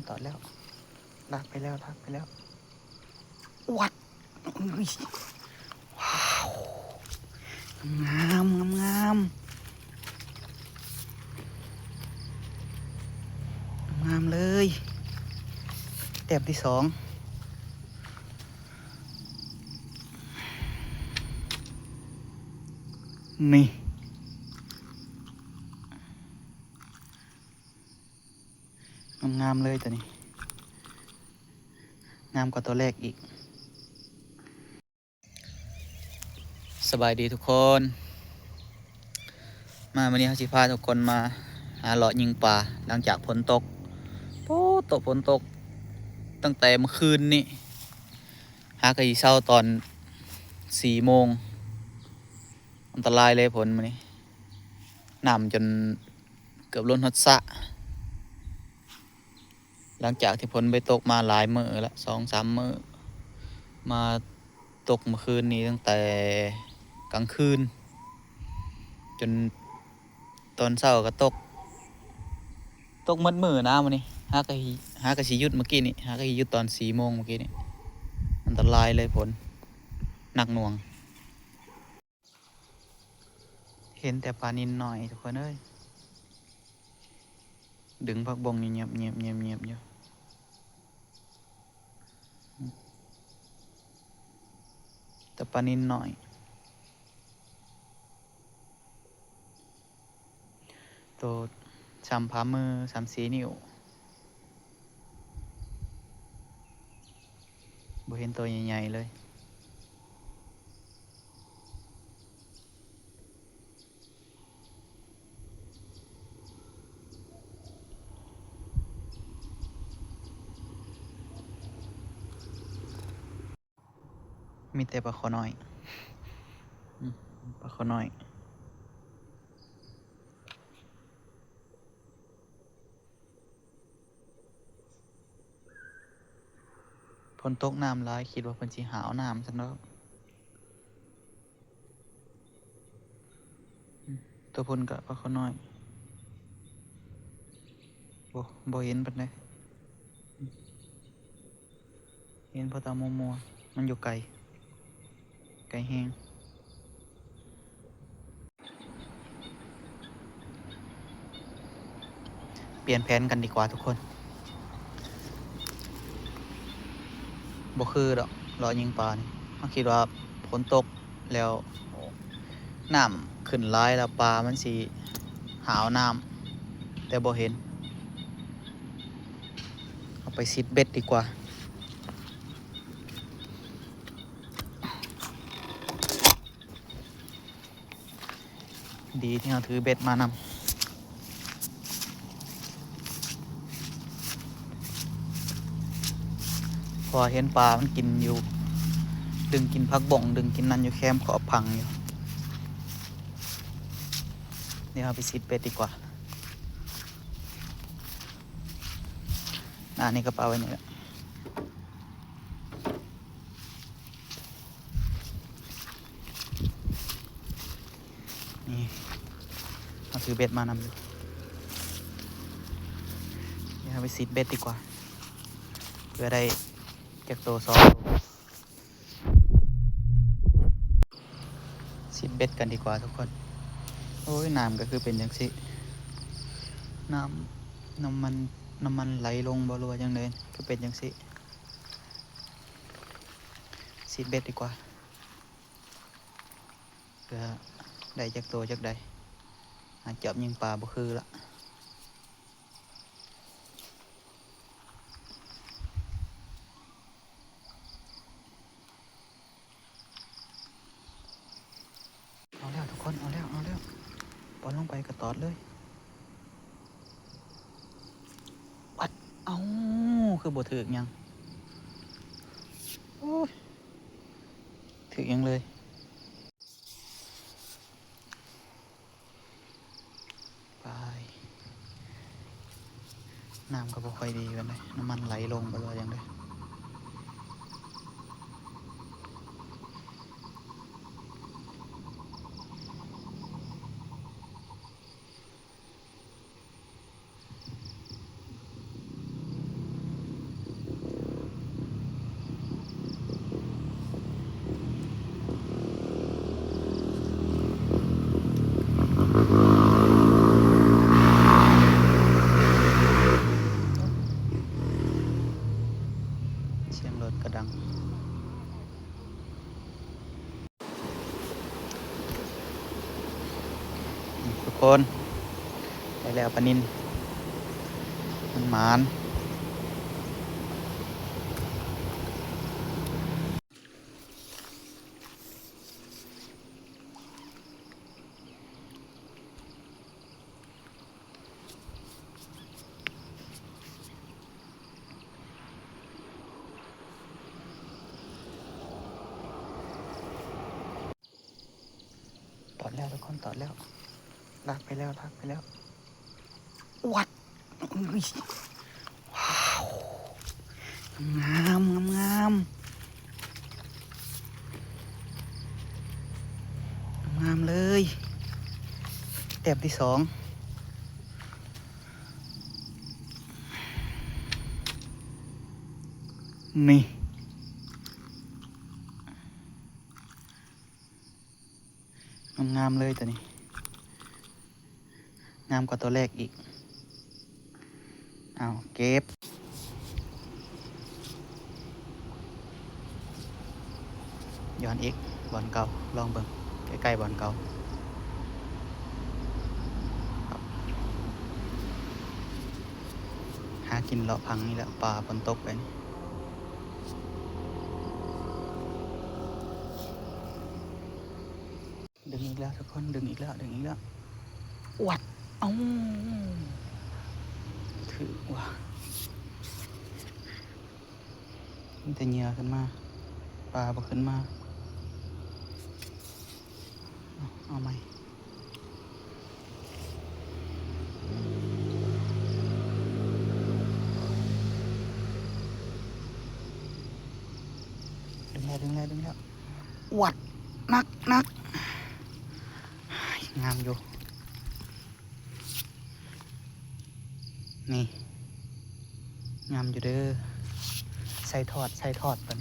ตอดแล้วลากไปแล้ววัดว้าวงามเลยแต้มที่2นี่งามเลยตัวนี้งามกว่าตัวแรกอีกสบายดีทุกคนมาวันนี้เขาสิพาทุกคนมาหาเลาะยิงปลาหลังจากฝนตกฝนตกตั้งแต่เมื่อคืนนี้หากะอีเช้าตอน4 โมงอันตรายเลยฝนมันนี้น้ำจนเกือบล้นฮอดสระหลังจากที่ฝนไปตกมาหลายมื้อละ2-3 มื้อมาตกเมื่อคืนนี้ตั้งแต่กลางคืนจนตอนเช้าก็ตกหมดมื้อนะมื้อนี้หากะสิหยุดเมื่อกี้นี่หากะสิหยุดตอน4 โมงเมื่อกี้นี่อันตรายเลยฝนหนักหน่วงเห็นแต่ปลานิลหน่อยทุกคนเอ้ยดึงผักบงเงียบอยู่แต่ปลานิลหน่อยตัว3 ฝ่ามือ3-4 นิ้วบ่เห็นตัวใหญ่ๆเลยมีแต่ปลาขอน้อยปลาขอน้อยฝนตกน้ำหลายคิดว่าเพิ่นสิหาวน้ำซั่นเนาะตัวเพิ่นก็ปลาขอน้อยบ่เห็นปานใดเห็นเพราะตามัวๆมันอยู่ไกลแฮงเปลี่ยนแผนกันดีกว่าทุกคนบ่คือดอกรอยิงปลานี่เขาคิดว่าฝนตกแล้วน้ำขึ้นหลายแล้วปลามันสิหาวน้ำแต่บ่เห็นเอาไปซิดเบ็ดดีกว่าดีที่เราถือเบ็ดมานำพอเห็นปลามันกินอยู่ดึงกินผักบ่งดึงกินนั่นอยู่แคมขอบพังอยู่เดี๋ยวเอาไปซิดเบ็ดดีกว่านี่กระเป๋าไว้นี่แหละนี่เอาถือเบ็ดมานำอยู่เดี๋ยวเอาไปซิดเบ็ดดีกว่าเพื่อได้จากตัว2 ตัวซิดเบ็ดกันดีกว่าทุกคนโอ้ยน้ำก็คือเป็นอย่างสิน้ำมันไหลลงบ่รัวจังเลยก็เป็นอย่างสิซิดเบ็ดดีกว่าเพื่อได้จากตัวจากใดหาจับยิงปลาบ่คือละเอาแล้วทุกคนเอาแล้วปล่อยลงไปกระตอดเลยวัดเอาคือบ่ถึกยังโอ้ยถึกยังเลยไปน้ำก็บ่ค่อยดีกันเลยน้ำมันไหลลงบ่รัวจังเลย คนไปแล้วปลานินมันหมานตอดแล้วทุกคนตอดแล้วลากไปแล้วลากไปแล้ววัดอุ้ยว้าวงามงามงามงามเลยแต้มที่สองนี่งามเลยตัวนี้งามกว่าตัวแรกอีกเอาเก็บย้อนอีกบอลเก่าลองเบิ่งใกล้ๆบอลเก่าหากินเลาะพังนี่แหละปลาฝนตกไปนี่ดึงอีกแล้วทุกคนดึงอีกแล้วดึงอีกแล้ววัดเอ้าถือว่ามันจะเหงื่อขึ้นมาปลาบ่ขึ้นมาเอาไหมดึงแล้วดึงแล้วดึงแล้ววัดนักนักงามอยู่นี่งามอยู่เด้อใส่ทอดใส่ทอดเป็น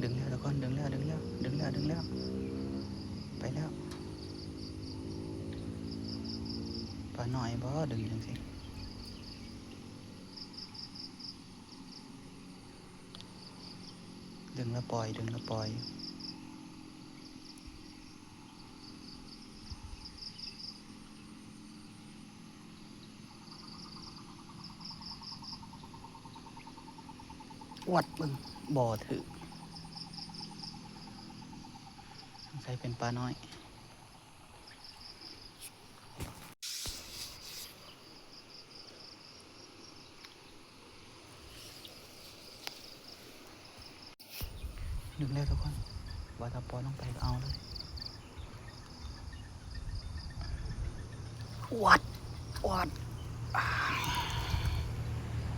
ดึงแล้วทุกคนดึงแล้วดึงแล้วดึงแล้วดึงแล้วไปแล้วปลาหน่อยบ่ดึงจังสิดึงแล้วปล่อยดึงแล้วปล่อยวัดมึงบ่อถือใส่เป็นปลาน้อยดึงแล้วทุกคนบ่อตะปอลงไปก็เอาเลยวัดวัด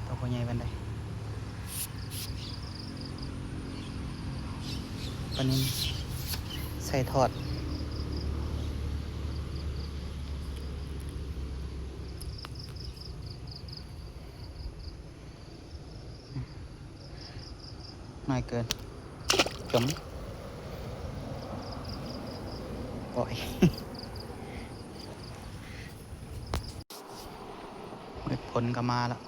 ตัวพ่อใหญ่เป็นไดปลานิลใส่ทอดน้อยเกินจมปล่อยผลก็มาแล้ว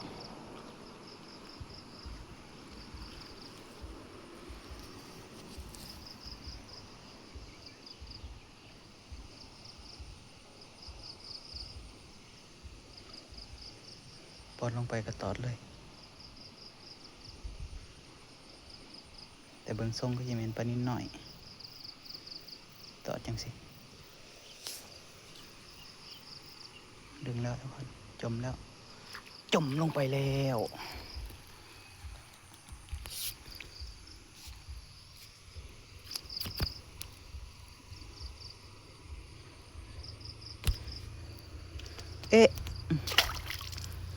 ปอนลงไปก็ตอดเลยแต่เบิ่งทรงก็จะเป็นปลานิดหน่อยตอดจังสิดึงแล้วทุกคนจมแล้วจมลงไปแล้ว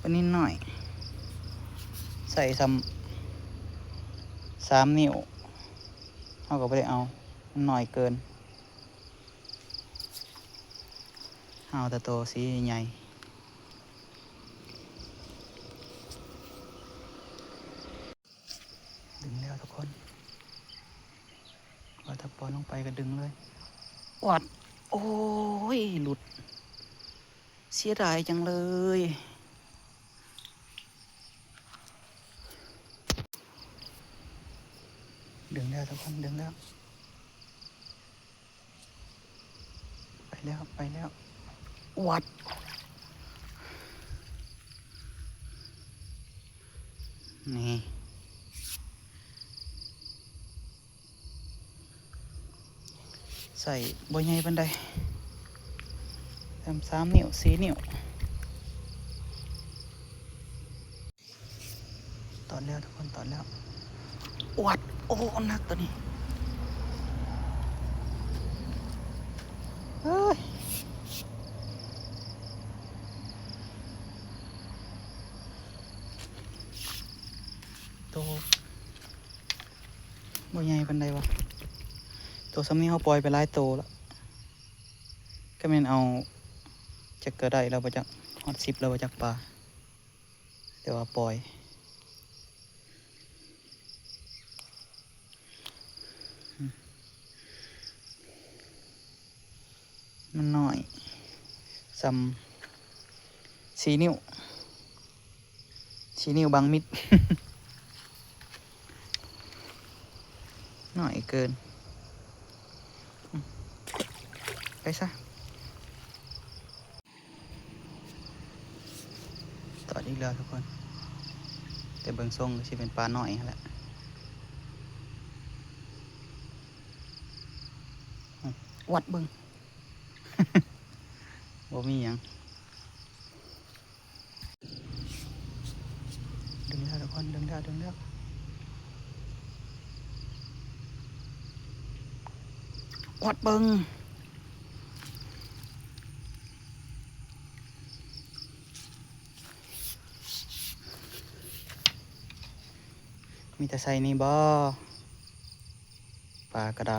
วันนี้หน่อยใส่3 นิ้วเขาก็ไม่ได้เอามันหน่อยเกินเอาแต่โตสีใหญ่ดึงแล้วทุกคนว่าถ้าปล่อยลงไปก็ดึงเลยวัดโอ้ยหลุดเสียดายจังเลยดึงแล้วทุกคนดึงแล้วไปแล้ววัดนี่ใส่บ่ใหญ่ปานใด3 นิ้ว4 นิ้วตอนแล้วทุกคนตอนแล้ววัดโอ้หนักตัวนี้เฮ้ยโตบ่ใหญ่ปานใดวะตัวซ้ำนี้เขาปล่อยไปหลายโตแล้วก็แม่นเอาจักเกิดได้แล้วบ่จักฮอด10แล้วบ่จักปลาแต่ว่าปล่อยมันน้อยซ้ำ4 นิ้ว4 นิ้วบางมิด น้อยเกินไปซะต่ออีกแล้วทุกคนแต่เบิ่งทรงก็สิเป็นปลาน้อยนั่นแหละวัดเบิ่ง บ่มีหยังดึงแล้วทุกคนดึงแล้ววัดเบิ่งมีแต่ใส่นี่บ่ปลากระได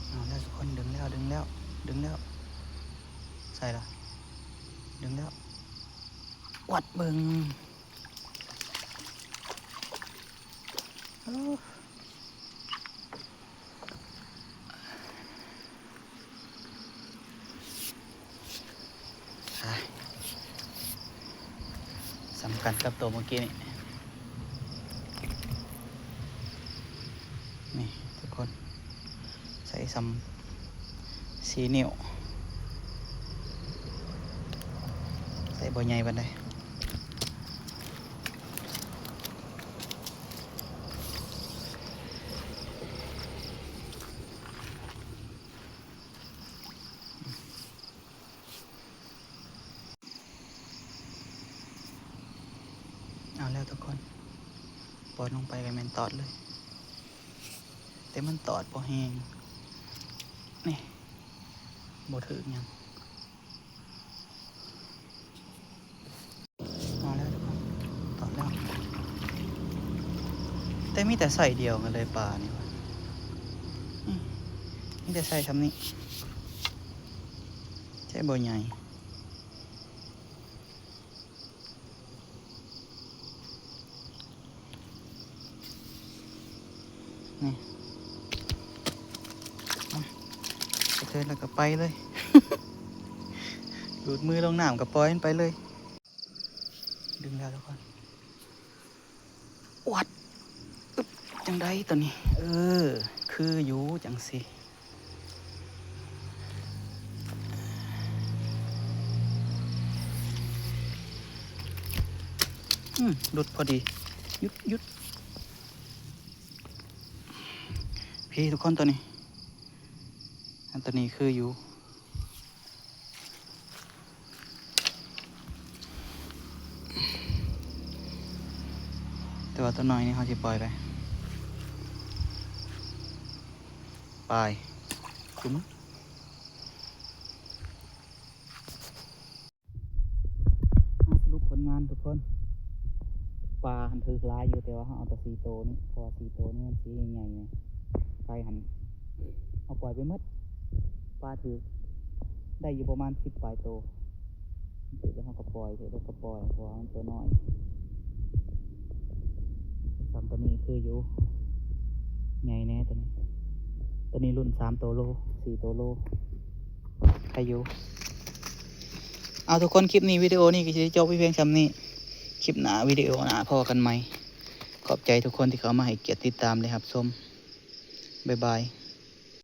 เอาแล้วทุกคนดึงแล้วใส่ละดึงแล้ววัดเบิ่งสำคัญกับตัวเมื่อกี้นี่ทุกคนใส่4 นิ้วใส่บ่ใหญ่ปานใดเอาแล้วทุกคนปล่อยลงไปกันแม่นตอดเลยแต่มันตอดบ่แห้งนี่บ่ถึกหยังเอาแล้วทุกคนตอดแล้วแต่มีแต่ใส่เดียวกันเลยปลานี่วะมีแต่ใส่ทำนี้ใช่บ่ใหญ่นี่ไปเทินแล้วก็ไปเลย ดูดมือลงน้ำกับปล่อยมันไปเลยดึงแล้วทุกคนวัดอึ๊บจังได้ตัวนี้คืออยู่จังสิหลุดพอดียุดพี่ทุกคนตัวนี้อันตัวนี้คืออยู่ แต่ว่าตัวน้อยนี่เขาสิปล่อยไปจุ้มสรุปผลงานทุกคนปลาหันถือลายอยู่แต่ว่าเขาเอาแต่4 ตัวนี่เพราะว่า4 ตัวนี่มันสีใหญ่ๆไงไก่หันเอาปล่อยไปหมดปลาถือได้อยู่ประมาณ10 ปลายตัวถือแล้วเขาก็ปล่อยถือแล้วก็ปล่อยเพราะว่ามันตัวน้อยสามตัวนี้คืออยู่ใหญ่แน่ตัวนี้รุ่น3 ตัวโล4 ตัวโลใครอยู่เอาทุกคนคลิปนี้วิดีโอนี้ก็จะจบเพียงซ้ำนี้คลิปหน้าวิดีโอหน้าพอกันไหมขอบใจทุกคนที่เข้ามาให้เกียรติติดตามเลยครับส้มบ๊ายบาย